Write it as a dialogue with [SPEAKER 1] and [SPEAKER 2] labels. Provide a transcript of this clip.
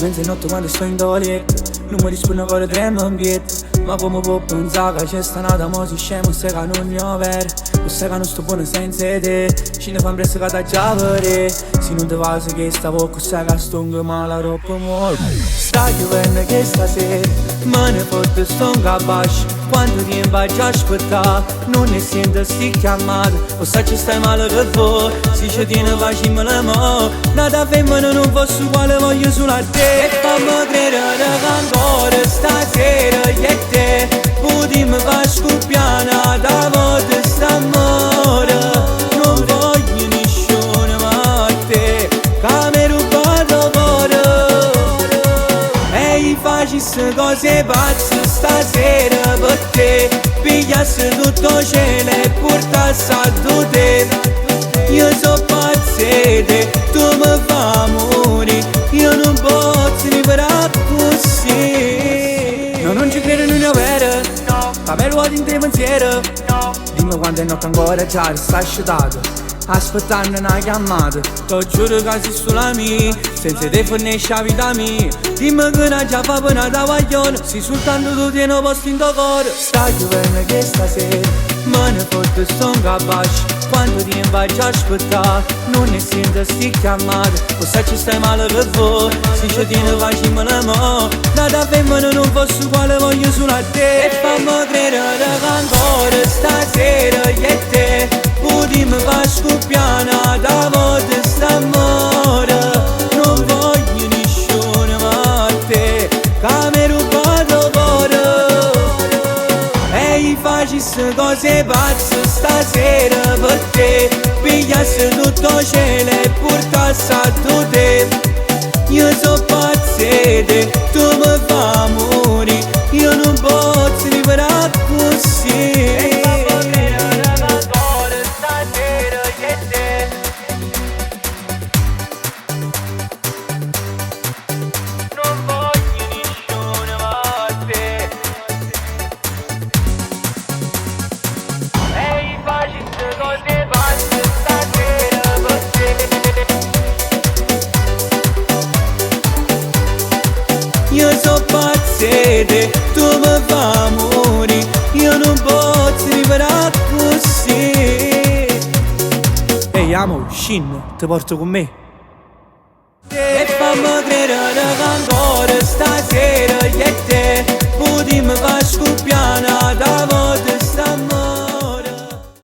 [SPEAKER 1] penso in notte quando sto in toilet. Non mi risponde ancora tremmo in piedi. Ma come può pensare che c'è sta nata mo si scemo se che non ne ho vero. O se che non sto buono senza te. Ci ne fa presto che ti già vedere. Se non ti va che stavo con se che stongo ma la roba muore. Sta piovendo che stasera me ne fotte stongo a bascio. Quanto tempo hai già aspettato. Non ne sento sti chiamate. O se ci stai male che vuoi. Se ci tiene facciamo l'amore. Nata femmina non fosse uguale voglio solo a te. E fammi credere che ancora stasera io e te potremmo far scoppiare da volta st'amore. Non voglio nessuno ma te che mi rubato cuore. E facessi cose pazze stasera per te. Pigliassi tutto cielo e portassi a te. Io so pazzete, tu mi fai morire. Io non posso liberare così. No, non ci credo in una vera. Ma me lo vuoi in te pensiero. Dimmi quando è notte ancora già sta asciutato. Aspettando una chiamata. T'ho giuro che sei solo a me. Senza te fornisci la vita mia. Dimmi che non già fa pena da guaglione. Se soltanto tu tieni posto in tuo cuore. Sta piovendo che stasera me ne fotte stongo a bascio. Quanto tempo hai già aspettato. Non ne sento sti chiamate. O se ci stai male che vuoi. Se ci tieni facciamo l'amore. Nata femmina non fosse uguale voglio solo a te. E fammi credere che ancora stasera io e te potremmo far scoppiare da volta st'amore. Non voglio nessuno ma te che mi rubato cuore. E facessi cose pazze stasera per te. Pigliassi tutto cielo e portassi a te. Io so pazzete, tu mi fai morire. Io non posso liberare così. Io so pazzete, tu mi fai morire. Io non posso liberare così. Ehi amo, shin, ti porto con me. E fammi credere che ancora stasera io e te potremmo far scoppiare